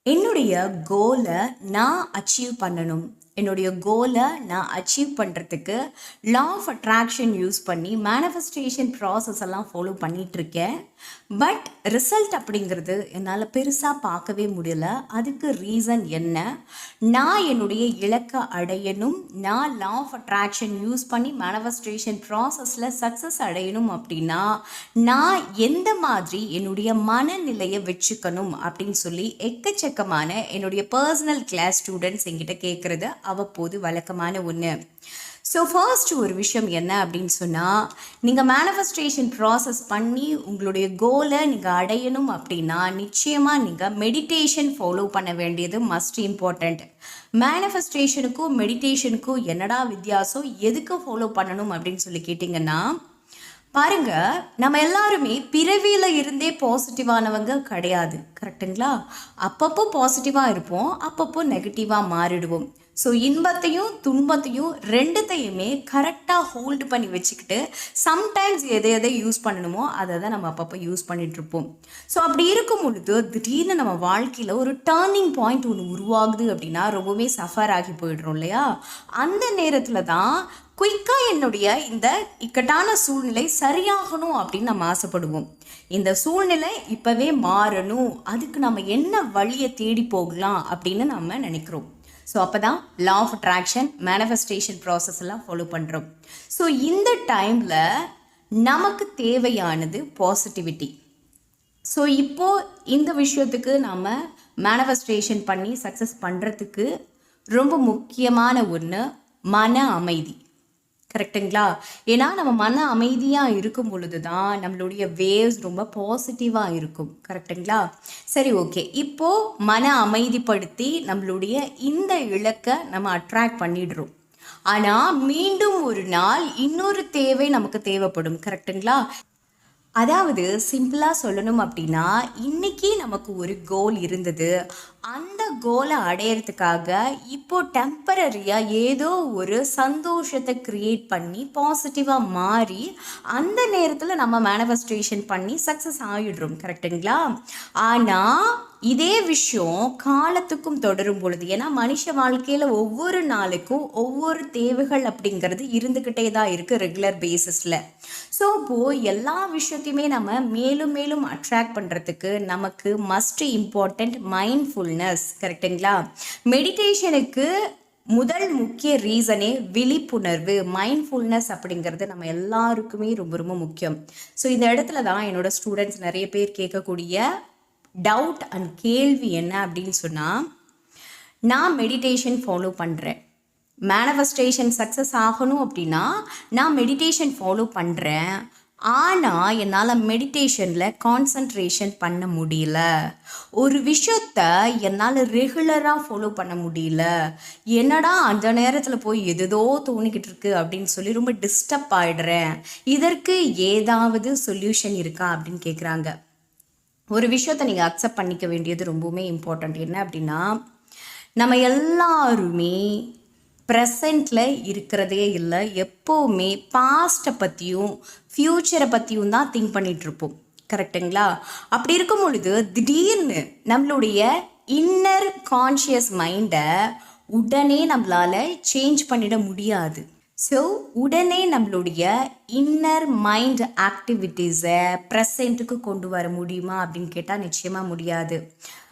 என்னுடைய கோலை நான் அச்சீவ் பண்ணணும். என்னுடைய கோலை நான் அச்சீவ் பண்ணுறதுக்கு லா ஆஃப் அட்ராக்ஷன் யூஸ் பண்ணி மேனிஃபெஸ்டேஷன் ப்ராசஸ் எல்லாம் ஃபாலோ பண்ணிகிட்ருக்கேன். பட் ரிசல்ட் அப்படிங்கிறது என்னால் பெருசாக பார்க்கவே முடியல. அதுக்கு ரீசன் என்ன? நான் என்னுடைய இலக்கை அடையணும், நான் லா ஆஃப் அட்ராக்ஷன் யூஸ் பண்ணி மேனிஃபெஸ்டேஷன் ப்ராசஸில் சக்ஸஸ் அடையணும் அப்படின்னா நான் எந்த மாதிரி என்னுடைய மனநிலையை வச்சுக்கணும் அப்படின்னு சொல்லி எக்கச்சக்கமான என்னுடைய பர்சனல் கிளாஸ் ஸ்டூடெண்ட்ஸ் என்கிட்ட கேட்குறது அவ்வப்போது வழக்கமான ஒன்று. ஸோ ஃபர்ஸ்ட் ஒரு விஷயம் என்ன அப்படின்னு சொன்னால், நீங்கள் மேனிஃபெஸ்டேஷன் ப்ராசஸ் பண்ணி உங்களுடைய கோலை நீங்கள் அடையணும் அப்படின்னா நிச்சயமாக நீங்கள் மெடிடேஷன் ஃபாலோ பண்ண வேண்டியது மஸ்ட் இம்பார்ட்டண்ட். மேனிஃபெஸ்டேஷனுக்கும் மெடிடேஷனுக்கும் என்னடா வித்தியாசம், எதுக்கு ஃபாலோ பண்ணணும் அப்படின்னு சொல்லி கேட்டிங்கன்னா, பாருங்க, நம்ம எல்லாருமே பிறவியில் இருந்தே பாசிட்டிவானவங்க கிடையாது, கரெக்டுங்களா? அப்பப்போ பாசிட்டிவாக இருப்போம், அப்பப்போ நெகட்டிவாக மாறிடுவோம். ஸோ இன்பத்தையும் துன்பத்தையும் ரெண்டுத்தையுமே கரெக்டாக ஹோல்டு பண்ணி வச்சுக்கிட்டு சம்டைம்ஸ் எதை யூஸ் பண்ணணுமோ அதை தான் நம்ம அப்பப்போ யூஸ் பண்ணிகிட்ருப்போம். ஸோ அப்படி இருக்கும் பொழுது திடீர்னு நம்ம வாழ்க்கையில் ஒரு டேர்னிங் பாயிண்ட் ஒன்று உருவாகுது அப்படின்னா ரொம்பவே சஃபர் ஆகி போயிடுறோம் இல்லையா? அந்த நேரத்தில் தான் குயிக்காக என்னுடைய இந்த இக்கட்டான சூழ்நிலை சரியாகணும் அப்படின்னு நம்ம ஆசைப்படுவோம். இந்த சூழ்நிலை இப்போவே மாறணும், அதுக்கு நம்ம என்ன வழியை தேடி போகலாம் அப்படின்னு நம்ம நினைக்கிறோம். ஸோ அப்போ தான் law of attraction manifestation process எல்லாம் ஃபாலோ பண்ணுறோம். ஸோ இந்த டைமில் நமக்கு தேவையானது பாசிட்டிவிட்டி. ஸோ இப்போது இந்த விஷயத்துக்கு நாம் மேனிஃபெஸ்டேஷன் பண்ணி சக்ஸஸ் பண்ணுறதுக்கு ரொம்ப முக்கியமான ஒன்று மன அமைதி, கரெக்டுங்களா? ஏன்னா நம்ம மன அமைதியாக இருக்கும் பொழுது தான் நம்மளுடைய வேவ்ஸ் ரொம்ப பாசிட்டிவாக இருக்கும், கரெக்டுங்களா? சரி, ஓகே. இப்போது மன அமைதிப்படுத்தி நம்மளுடைய இந்த இலக்கை நம்ம அட்ராக்ட் பண்ணிடுறோம். ஆனால் மீண்டும் ஒரு நாள் இன்னொரு தேவை நமக்கு தேவைப்படும், கரெக்டுங்களா? அதாவது சிம்பிளாக சொல்லணும் அப்படின்னா, இன்றைக்கி நமக்கு ஒரு கோல் இருந்தது, அந்த கோலை அடையிறதுக்காக இப்போது டெம்பரரியாக ஏதோ ஒரு சந்தோஷத்தை க்ரியேட் பண்ணி பாசிட்டிவாக மாறி அந்த நேரத்தில் நம்ம மேனிஃபெஸ்டேஷன் பண்ணி சக்ஸஸ் ஆகிடுறோம், கரெக்டுங்களா? ஆனால் இதே விஷயம் காலத்துக்கும் தொடரும் பொழுது, ஏன்னா மனுஷ வாழ்க்கையில் ஒவ்வொரு நாளுக்கும் ஒவ்வொரு தேவைகள் அப்படிங்கிறது இருந்துக்கிட்டே தான் இருக்குது ரெகுலர் பேசிஸில். ஸோ இப்போது எல்லா விஷயத்தையுமே நம்ம மேலும் மேலும் அட்ராக்ட் பண்ணுறதுக்கு நமக்கு மஸ்ட் இம்பார்ட்டண்ட் மைண்ட்ஃபுல்னஸ், கரெக்டுங்களா? மெடிடேஷனுக்கு முதல் முக்கிய ரீசனே விழிப்புணர்வு, மைண்ட்ஃபுல்னஸ் அப்படிங்கிறது நம்ம எல்லாருக்குமே ரொம்ப ரொம்ப முக்கியம். ஸோ இந்த இடத்துல தான் என்னோடய ஸ்டூடெண்ட்ஸ் நிறைய பேர் கேட்கக்கூடிய டவுட் அண்ட் கேள்வி என்ன அப்படின்னு சொன்னால், நான் மெடிடேஷன் ஃபாலோ பண்ணுறேன், மேனிஃபெஸ்டேஷன் சக்ஸஸ் ஆகணும் அப்படின்னா நான் மெடிடேஷன் ஃபாலோ பண்ணுறேன், ஆனால் என்னால் மெடிடேஷனில் கான்சன்ட்ரேஷன் பண்ண முடியல, ஒரு விஷயத்த என்னால் ரெகுலராக ஃபாலோ பண்ண முடியல, என்னடா அந்த நேரத்தில் போய் எதோ தோணிக்கிட்டு இருக்கு அப்படின்னு சொல்லி ரொம்ப டிஸ்டர்ப் ஆகிடுறேன், இதற்கு ஏதாவது சொல்யூஷன் இருக்கா அப்படின்னு கேட்குறாங்க. ஒரு விஷயத்தை நீங்கள் அக்செப்ட் பண்ணிக்க வேண்டியது ரொம்பவுமே இம்பார்ட்டண்ட். என்ன அப்படின்னா, நம்ம எல்லாருமே ப்ரெசண்ட்டில் இருக்கிறதே இல்லை, எப்போவுமே பாஸ்ட்டை பற்றியும் ஃப்யூச்சரை பற்றியும் தான் திங்க் பண்ணிகிட்ருப்போம், கரெக்டுங்களா? அப்படி இருக்கும் பொழுது திடீர்னு நம்மளுடைய இன்னர் கான்ஷியஸ் மைண்டை உடனே நம்மளால் சேஞ்ச் பண்ணிட முடியாது. ஸோ உடனே நம்மளுடைய இன்னர் மைண்ட் ஆக்டிவிட்டீஸை ப்ரெசண்ட்டுக்கு கொண்டு வர முடியுமா அப்படின்னு கேட்டால் நிச்சயமாக முடியாது.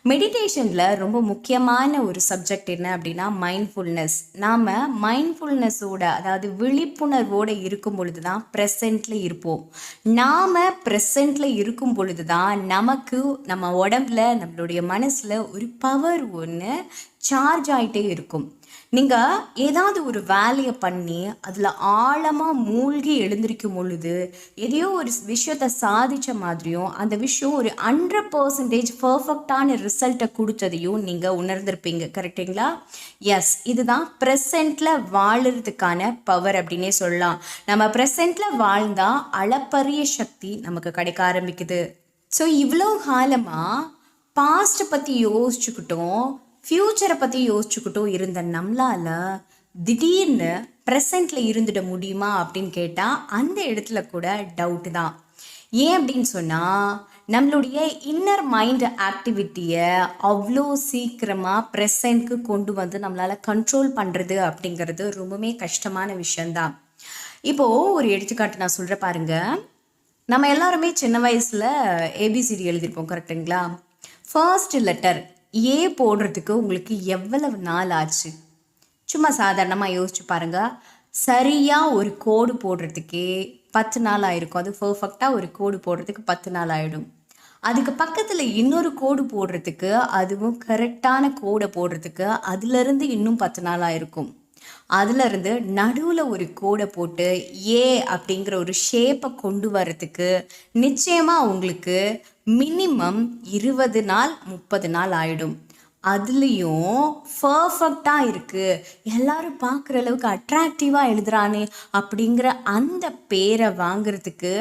மெடிடேஷனில் ரொம்ப முக்கியமான ஒரு சப்ஜெக்ட் என்ன அப்படின்னா மைண்ட்ஃபுல்னஸ். நாம் மைண்ட்ஃபுல்னஸோட, அதாவது விழிப்புணர்வோடு இருக்கும் பொழுது தான் ப்ரெசண்ட்டில் இருப்போம். நாம் ப்ரெசண்ட்டில் இருக்கும் பொழுது தான் நமக்கு நம்ம உடம்புல நம்மளுடைய மனசில் ஒரு பவர் ஒன்று சார்ஜ் ஆகிட்டே இருக்கும். நீங்கள் ஏதாவது ஒரு வேலையை பண்ணி அதில் ஆழமாக மூழ்கி எழுந்திருக்கும் பொழுது எதையோ ஒரு விஷயத்தை சாதித்த மாதிரியும் அந்த விஷயம் ஒரு 100% பர்ஃபெக்டான ரிசல்ட்டை கொடுத்ததையும் நீங்கள் உணர்ந்திருப்பீங்க, கரெக்டுங்களா? எஸ், இதுதான் ப்ரெசண்ட்டில் வாழறதுக்கான பவர் அப்படின்னே சொல்லலாம். நம்ம ப்ரெசண்ட்டில் வாழ்ந்தால் அளப்பரிய சக்தி நமக்கு கிடைக்க ஆரம்பிக்குது. ஸோ இவ்வளோ காலமாக பாஸ்ட்டை பற்றி யோசிச்சுக்கிட்டோம், ஃப்யூச்சரை பற்றி யோசிச்சுக்கிட்டும் இருந்த நம்மளால் திடீர்னு ப்ரெசண்ட்டில் இருந்துட முடியுமா அப்படின்னு கேட்டால் அந்த இடத்துல கூட டவுட்டு தான். ஏன் அப்படின்னு சொன்னால், நம்மளுடைய இன்னர் மைண்ட் ஆக்டிவிட்டியை அவ்வளோ சீக்கிரமாக ப்ரெசண்ட்க்கு கொண்டு வந்து நம்மளால் கண்ட்ரோல் பண்ணுறது அப்படிங்கிறது ரொம்பவே கஷ்டமான விஷயந்தான். இப்போது ஒரு எடுத்துக்காட்டு நான் சொல்கிற பாருங்க. நம்ம எல்லாருமே சின்ன வயசில் ஏபிசிடி எழுதியிருப்போம், கரெக்டுங்களா? ஃபர்ஸ்ட் லெட்டர் ஏ போடுறதுக்கு உங்களுக்கு எவ்வளவு நாள் ஆச்சு? சும்மா சாதாரணமாக யோசிச்சு பாருங்கள். சரியாக ஒரு கோடு போடுறதுக்கே 10 நாள் ஆயிருக்கும். அது பர்ஃபெக்டாக ஒரு கோடு போடுறதுக்கு 10 நாள் ஆகிடும். அதுக்கு பக்கத்தில் இன்னொரு கோடு போடுறதுக்கு, அதுவும் கரெக்டான கோடை போடுறதுக்கு அதுலேருந்து இன்னும் 10 நாள் ஆயிருக்கும். அதுலேருந்து நடுவில் ஒரு கோடை போட்டு ஏ அப்படிங்கிற ஒரு ஷேப்பை கொண்டு வரத்துக்கு நிச்சயமாக உங்களுக்கு மினிமம் 20 நாள் 30 நாள் ஆகிடும். அதுலேயும் பர்ஃபெக்டாக இருக்குது, எல்லாரும் பார்க்குற அளவுக்கு அட்ராக்டிவாக எழுதுறானே அப்படிங்கிற அந்த பேரை வாங்கிறதுக்கு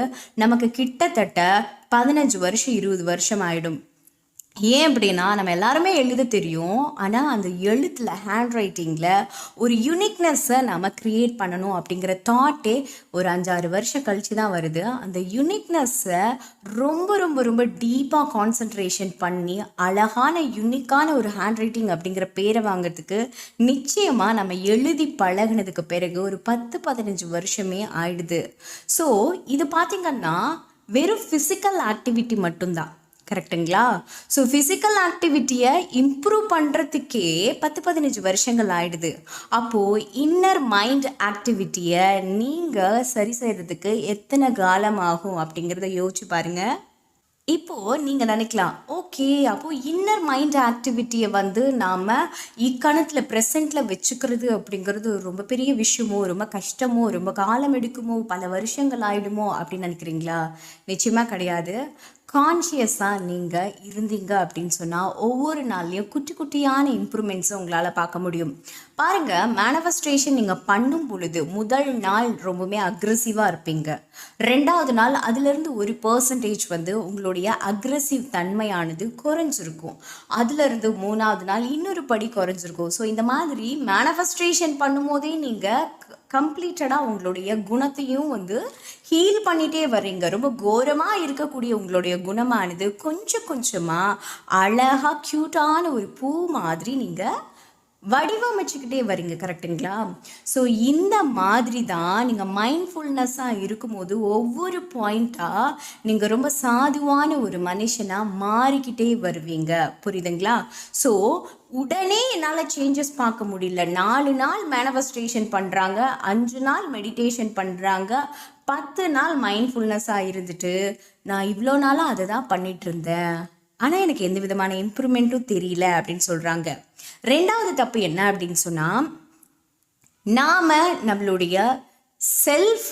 நமக்கு கிட்டத்தட்ட 15 வருஷம் 20 வருஷம் ஆகிடும். ஏன் அப்படின்னா நம்ம எல்லாருமே எழுத தெரியும், ஆனால் அந்த எழுத்தில் ஹேண்ட் ரைட்டிங்கில் ஒரு யூனிக்னஸை நம்ம க்ரியேட் பண்ணணும் அப்படிங்கிற தாட்டே ஒரு 5-6 வருஷம் கழித்து தான் வருது. அந்த யூனிக்னஸை ரொம்ப ரொம்ப ரொம்ப டீப்பாக கான்சன்ட்ரேஷன் பண்ணி அழகான யூனிக்கான ஒரு ஹேண்ட் ரைட்டிங் அப்படிங்கிற பேரை வாங்கிறதுக்கு நிச்சயமாக நம்ம எழுதி பழகினதுக்கு பிறகு ஒரு 10-15 வருஷமே ஆயிடுது. ஸோ இது பார்த்திங்கன்னா வெறும் ஃபிசிக்கல் ஆக்டிவிட்டி மட்டும்தான், கரெக்டுங்களா? ஸோ ஃபிசிக்கல் ஆக்டிவிட்டியை இம்ப்ரூவ் பண்ணுறதுக்கே 10-15 வருஷங்கள் ஆகிடுது. அப்போது இன்னர் மைண்ட் ஆக்டிவிட்டியை நீங்கள் சரி செய்கிறதுக்கு எத்தனை காலம் ஆகும் அப்படிங்கிறத யோசிச்சு பாருங்கள். இப்போது நீங்கள் நினைக்கலாம், ஓகே அப்போது இன்னர் மைண்ட் ஆக்டிவிட்டியை வந்து நாம் இக்கணத்தில் ப்ரெசண்ட்டில் வச்சுக்கிறது அப்படிங்கிறது ரொம்ப பெரிய விஷயமோ, ரொம்ப கஷ்டமோ, ரொம்ப காலம் எடுக்குமோ, பல வருஷங்கள் ஆகிடுமோ அப்படின்னு நினைக்கிறீங்களா? நிச்சயமாக கிடையாது. கான்ஷியஸாக நீங்கள் இருந்தீங்க அப்படின்னு சொன்னால் ஒவ்வொரு நாள்லையும் குட்டி குட்டியான இம்ப்ரூவ்மெண்ட்ஸை உங்களால் பார்க்க முடியும். பாருங்கள், மேனிஃபெஸ்டேஷன் நீங்கள் பண்ணும் பொழுது முதல் நாள் ரொம்பவுமே அக்ரெசிவாக இருப்பீங்க. 2வது நாள் அதுலேருந்து 1% வந்து உங்களுடைய அக்ரெசிவ் தன்மையானது குறைஞ்சிருக்கும். அதுலேருந்து 3வது நாள் இன்னொரு படி குறைஞ்சிருக்கும். ஸோ இந்த மாதிரி மேனிஃபெஸ்டேஷன் பண்ணும்போதே நீங்கள் கம்ப்ளீட்டடாக உங்களுடைய குணத்தையும் வந்து ஹீல் பண்ணிகிட்டே வர்றீங்க. ரொம்ப கோரமாக இருக்கக்கூடிய உங்களுடைய குணமானது கொஞ்சம் கொஞ்சமாக அழகாக க்யூட்டான ஒரு பூ மாதிரி நீங்கள் வடிவமைச்சுக்கிட்டே வரீங்க, கரெக்டுங்களா? ஸோ இந்த மாதிரி தான் நீங்கள் மைண்ட்ஃபுல்னஸ்ஸாக இருக்கும்போது ஒவ்வொரு பாயிண்ட்டாக நீங்கள் ரொம்ப சாதுவான ஒரு மனுஷனாக மாறிக்கிட்டே வருவீங்க, புரியுதுங்களா? ஸோ உடனே என்னால் சேஞ்சஸ் பார்க்க முடியல. 4 நாள் மேனிஃபெஸ்டேஷன் பண்ணுறாங்க, 5 நாள் மெடிடேஷன் பண்ணுறாங்க, 10 நாள் மைண்ட்ஃபுல்னஸ்ஸாக இருந்துட்டு நான் இவ்வளோ நாளாக அதை தான் பண்ணிகிட்டு இருந்தேன், ஆனால் எனக்கு எந்த விதமான இம்ப்ரூவ்மெண்ட்டும் தெரியல அப்படின்னு சொல்கிறாங்க. 2வது தப்பு என்ன அப்படின்னு சொன்னால், நாம் நம்மளுடைய செல்ஃப்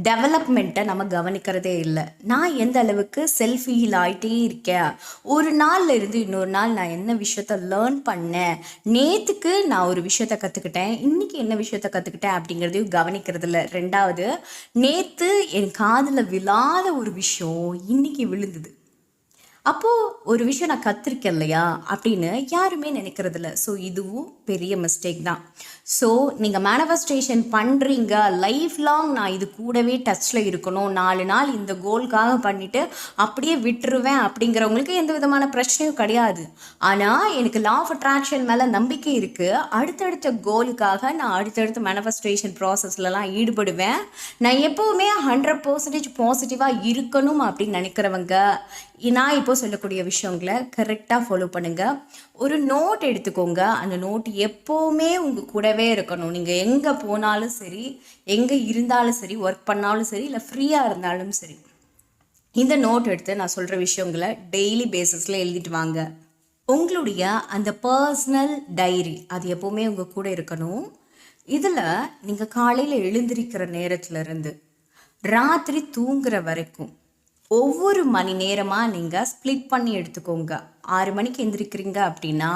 டெவலப்மெண்ட்டை நம்ம கவனிக்கிறதே இல்லை. நான் எந்த அளவுக்கு செல்ஃப் ஹீல் ஆகிட்டே இருக்கேன், ஒரு நாளில் இருந்து இன்னொரு நாள் நான் என்ன விஷயத்த லேர்ன் பண்ணேன், நேற்றுக்கு நான் ஒரு விஷயத்த கற்றுக்கிட்டேன், இன்றைக்கி என்ன விஷயத்த கற்றுக்கிட்டேன் அப்படிங்கிறதையும் கவனிக்கிறது இல்லை. 2வது, நேற்று என் காதில் விழாத ஒரு விஷயம் இன்றைக்கி விழுந்தது, அப்போது ஒரு விஷயம் நான் கற்றுருக்கேன் இல்லையா அப்படின்னு யாருமே நினைக்கிறதில்ல. ஸோ இதுவும் பெரிய மிஸ்டேக் தான். ஸோ நீங்கள் மேனிஃபெஸ்டேஷன் பண்ணுறீங்க, லைஃப் லாங் நான் இது கூடவே டச்சில் இருக்கணும், 4 நாள் இந்த கோலுக்காக பண்ணிவிட்டு அப்படியே விட்டுருவேன் அப்படிங்கிறவங்களுக்கு எந்த விதமான பிரச்சனையும் கிடையாது. ஆனால் எனக்கு லா ஆஃப் அட்ராக்ஷன் மேலே நம்பிக்கை இருக்குது, அடுத்தடுத்த கோலுக்காக நான் அடுத்தடுத்த மேனிஃபெஸ்டேஷன் ப்ராசஸ்லலாம் ஈடுபடுவேன். நான் எப்போவுமே 100% பாசிட்டிவாக இருக்கணும் அப்படின்னு நினைக்கிறவங்க நான் இப்போ சொல்லக்கூடிய விஷயங்களை கரெக்டாக ஃபாலோ பண்ணுங்கள். ஒரு நோட் எடுத்துக்கோங்க, அந்த நோட் எப்போவுமே உங்கள் கூடவே இருக்கணும். நீங்கள் எங்கே போனாலும் சரி, எங்கே இருந்தாலும் சரி, ஒர்க் பண்ணாலும் சரி, இல்லை ஃப்ரீயாக இருந்தாலும் சரி, இந்த நோட் எடுத்து நான் சொல்கிற விஷயங்களை டெய்லி பேசிஸில் எழுதிட்டு வாங்க. உங்களுடைய அந்த பர்சனல் டைரி அது எப்போவுமே உங்கள் கூட இருக்கணும். இதில் நீங்கள் காலையில் எழுந்திருக்கிற நேரத்துலேருந்து ராத்திரி தூங்குற வரைக்கும் ஒவ்வொரு மணி நேரமாக நீங்கள் ஸ்ப்ளிட் பண்ணி எடுத்துக்கோங்க. 6 மணிக்கு எந்திரிக்கிறீங்க அப்படின்னா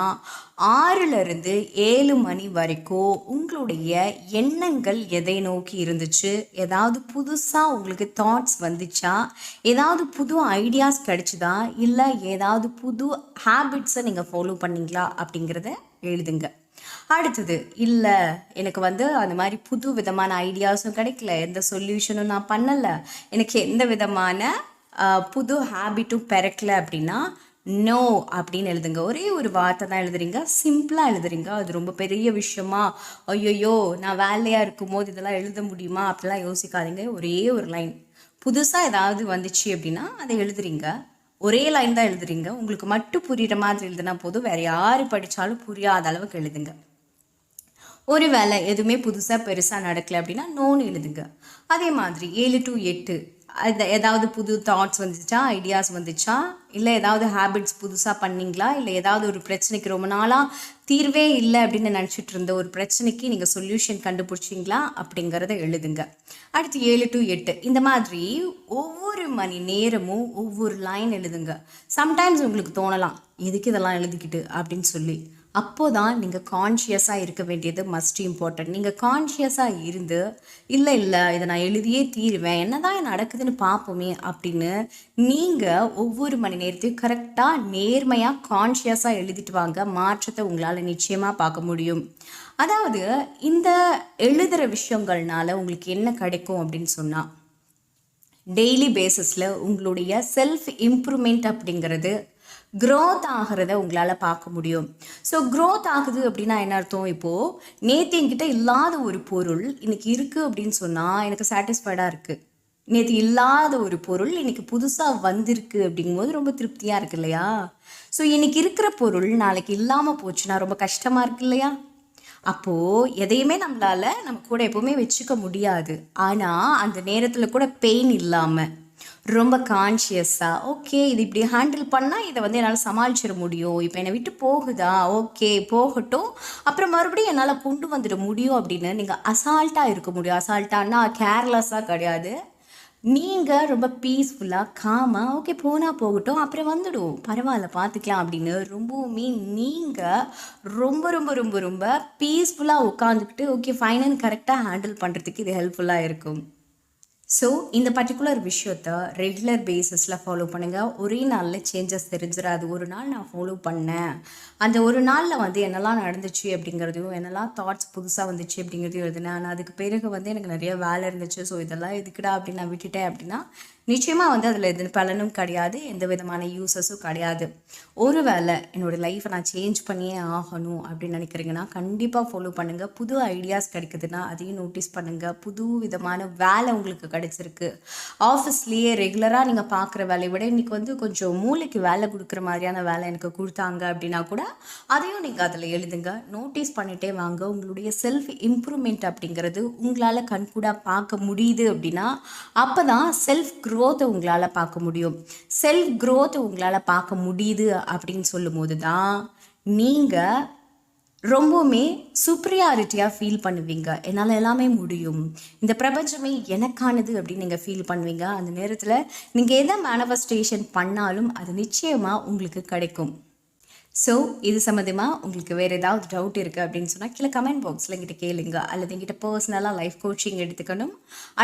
6லிருந்து 7 மணி வரைக்கும் உங்களுடைய எண்ணங்கள் எதை நோக்கி இருந்துச்சு, ஏதாவது புதுசாக உங்களுக்கு தாட்ஸ் வந்துச்சா, ஏதாவது புது ஐடியாஸ் கிடைச்சுதா, இல்லை ஏதாவது புது ஹேபிட்ஸை நீங்கள் ஃபாலோ பண்ணீங்களா அப்படிங்கிறத எழுதுங்க. அடுத்தது, இல்லை எனக்கு அந்த மாதிரி புது விதமான ஐடியாஸும் கிடைக்கல, எந்த சொல்யூஷனும் நான் பண்ணலை, எனக்கு எந்த விதமான புது ஹேபிட்டும் பிறக்கல அப்படின்னா நோ அப்படின்னு எழுதுங்க. ஒரே ஒரு வார்த்தை தான் எழுதுறீங்க, சிம்பிளாக எழுதுறீங்க. அது ரொம்ப பெரிய விஷயமா, ஐயோயோ நான் வேலையாக இருக்கும்போது இதெல்லாம் எழுத முடியுமா அப்படிலாம் யோசிக்காதீங்க. ஒரே ஒரு லைன் புதுசாக ஏதாவது வந்துச்சு அப்படின்னா அதை எழுதுறீங்க. ஒரே லைன் தான் எழுதுறீங்க. உங்களுக்கு மட்டும் புரிகிற மாதிரி எழுதுனா போதும், வேறு யார் படித்தாலும் புரியாத அளவுக்கு எழுதுங்க. ஒரு வேளை எதுவுமே புதுசாக பெருசாக நடக்கலை அப்படின்னா நோன்னு எழுதுங்க. அதே மாதிரி 7 to 8 அது ஏதாவது புது தாட்ஸ் வந்துச்சா, ஐடியாஸ் வந்துச்சா, இல்லை ஏதாவது ஹேபிட்ஸ் புதுசாக பண்ணிங்களா, இல்லை ஏதாவது ஒரு பிரச்சனைக்கு ரொம்ப நாளாக தீர்வே இல்லை அப்படின்னு நினச்சிட்டு இருந்த ஒரு பிரச்சனைக்கு நீங்கள் சொல்யூஷன் கண்டுபிடிச்சிங்களா அப்படிங்கிறத எழுதுங்க. அடுத்து 7 to 8 இந்த மாதிரி ஒவ்வொரு மணி நேரமும் ஒவ்வொரு லைன் எழுதுங்க. சம்டைம்ஸ் உங்களுக்கு தோணலாம் எதுக்கு இதெல்லாம் எழுதிக்கிட்டு அப்படின்னு சொல்லி. அப்போதான் நீங்கள் கான்ஷியஸாக இருக்க வேண்டியது மஸ்ட் இம்பார்ட்டன்ட். நீங்கள் கான்ஷியஸாக இருந்து இல்லை இதை நான் எழுதியே தீருவேன், என்னதான் நடக்குதுன்னு பார்ப்போமே அப்படின்னு நீங்கள் ஒவ்வொரு மணி நேரத்தையும் கரெக்டாக நேர்மையாக கான்ஷியஸாக எழுதிட்டு வாங்க. மாற்றத்தை உங்களால் நிச்சயமாக பார்க்க முடியும். அதாவது இந்த எழுதுகிற விஷயங்கள்னால உங்களுக்கு என்ன கிடைக்கும் அப்படின்னு சொன்னால், டெய்லி பேசிஸில் உங்களுடைய செல்ஃப் இம்ப்ரூவ்மெண்ட் அப்படிங்கிறது க்ரோத் ஆகிறத உங்களால் பார்க்க முடியும். ஸோ க்ரோத் ஆகுது அப்படின்னா என்ன அர்த்தம்? இப்போது நேற்று என்கிட்ட இல்லாத ஒரு பொருள் இன்றைக்கி இருக்குது அப்படின்னு சொன்னால் எனக்கு சாட்டிஸ்ஃபைடாக இருக்குது. நேற்று இல்லாத ஒரு பொருள் இன்றைக்கி புதுசாக வந்திருக்கு அப்படிங்கும்போது ரொம்ப திருப்தியாக இருக்குது இல்லையா? ஸோ இன்றைக்கி இருக்கிற பொருள் நாளைக்கு இல்லாமல் போச்சுன்னா ரொம்ப கஷ்டமாக இருக்குது இல்லையா? அப்போது எதையுமே நம்மளால் நம்ம கூட எப்போவுமே வச்சுக்க முடியாது. ஆனால் அந்த நேரத்தில் கூட பெயின் இல்லாமல் ரொம்ப கான்ஷியஸாக ஓகே இது இப்படி ஹேண்டில் பண்ணால் இதை என்னால் சமாளிச்சிட முடியும், இப்போ என்னை விட்டு போகுதா, ஓகே போகட்டும், அப்புறம் மறுபடியும் என்னால் கொண்டு வந்துட முடியும் அப்படின்னு நீங்கள் அசால்ட்டாக இருக்க முடியும். அசால்ட்டானா கேர்லெஸ்ஸாக கிடையாது. நீங்கள் ரொம்ப பீஸ்ஃபுல்லாக காமாக ஓகே போனால் போகட்டும் அப்புறம் வந்துடும் பரவாயில்ல பார்த்துக்கலாம் அப்படின்னு ரொம்பவுமே நீங்கள் ரொம்ப ரொம்ப ரொம்ப ரொம்ப பீஸ்ஃபுல்லாக உட்காந்துக்கிட்டு ஓகே ஃபைனல் கரெக்டாக ஹேண்டில் பண்ணுறதுக்கு இது ஹெல்ப்ஃபுல்லாக இருக்கும். ஸோ இந்த பர்டிகுலர் விஷயத்த ரெகுலர் பேசிஸில் ஃபாலோ பண்ணுங்கள். ஒரே நாளில் சேஞ்சஸ் தெரிஞ்சிடாது. ஒரு நாள் நான் ஃபாலோ பண்ணேன், அந்த ஒரு நாளில் என்னெல்லாம் நடந்துச்சு அப்படிங்கிறதையும் என்னெல்லாம் தாட்ஸ் புதுசாக வந்துச்சு அப்படிங்கிறதையும் எழுதினேன். ஆனால் அதுக்கு பிறகு எனக்கு நிறைய வேலை இருந்துச்சு, ஸோ இதெல்லாம் எதுக்குடா அப்படின்னு நான் விட்டுட்டேன் அப்படின்னா நிச்சயமாக அதில் எது பலனும் கிடையாது, எந்த விதமான யூஸஸும் கிடையாது. ஒரு வேளை என்னோடய லைஃப்பை நான் சேஞ்ச் பண்ணியே ஆகணும் அப்படின்னு நினைக்கிறீங்கன்னா கண்டிப்பாக ஃபாலோ பண்ணுங்கள். புது ஐடியாஸ் கிடைக்குதுன்னா அதையும் நோட்டீஸ் பண்ணுங்கள். புது விதமான வேலை உங்களுக்கு கிடைச்சிருக்கு, ஆஃபீஸ்லேயே ரெகுலராக நீங்கள் பார்க்குற வேலையை விட இன்றைக்கி கொஞ்சம் மூளைக்கு வேலை கொடுக்குற மாதிரியான வேலை எனக்கு கொடுத்தாங்க அப்படின்னா கூட அதையும் நீங்கள் அதில் எழுதுங்க. நோட்டீஸ் பண்ணிகிட்டே வாங்க. உங்களுடைய செல்ஃப் இம்ப்ரூவ்மெண்ட் அப்படிங்கிறது உங்களால் கண்கூடாக பார்க்க முடியுது அப்படின்னா அப்போ தான் செல்ஃப் க்ரோத்தை உங்களால் பார்க்க முடியும். செல்ஃப் க்ரோத்தை உங்களால் பார்க்க முடியுது அப்படின்னு சொல்லும் போது தான் நீங்கள் ரொம்பவுமே சுப்ரியாரிட்டியாக ஃபீல் பண்ணுவீங்க. என்னால் எல்லாமே முடியும், இந்த பிரபஞ்சமே எனக்கானது அப்படின்னு நீங்கள் ஃபீல் பண்ணுவீங்க. அந்த நேரத்தில் நீங்கள் எதை மேனிஃபெஸ்டேஷன் பண்ணாலும் அது நிச்சயமாக உங்களுக்கு கிடைக்கும். ஸோ இது சம்மந்தமாக உங்களுக்கு வேறு ஏதாவது டவுட் இருக்குது அப்படின்னு சொன்னால் கீழே கமெண்ட் பாக்ஸில் எங்கிட்ட கேளுங்க. அல்லது எங்கிட்ட பர்சனலாக லைஃப் கோச்சிங் எடுத்துக்கணும்,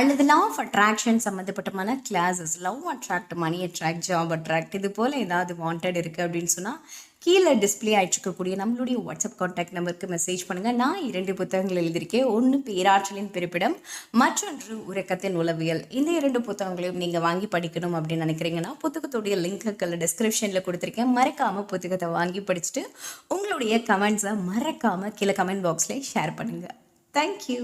அல்லது லா ஆஃப் அட்ராக்ஷன் சம்மந்தப்பட்டமான classes, love attract, money attract, job attract, இது போல் ஏதாவது வாண்டட் இருக்குது அப்படின்னு சொன்னால் கீழே டிஸ்பிளே ஆகிட்டுருக்கக்கூடிய நம்மளுடைய வாட்ஸ்அப் கான்டாக்ட் நம்பருக்கு மெசேஜ் பண்ணுங்கள். நான் 2 புத்தகங்கள் எழுதியிருக்கேன். ஒன்று பேராற்றலின் பிறப்பிடம், மற்றொன்று உறக்கத்தின் உளவியல். இந்த 2 புத்தகங்களையும் நீங்கள் வாங்கி படிக்கணும் அப்படின்னு நினைக்கிறீங்கன்னா புத்தகத்துடைய லிங்க்குகளை டிஸ்கிரிப்ஷனில் கொடுத்துருக்கேன். மறக்காமல் புத்தகத்தை வாங்கி படிச்சுட்டு உங்களுடைய கமெண்ட்ஸை மறக்காமல் கீழே கமெண்ட் பாக்ஸில் ஷேர் பண்ணுங்கள். தேங்க்யூ.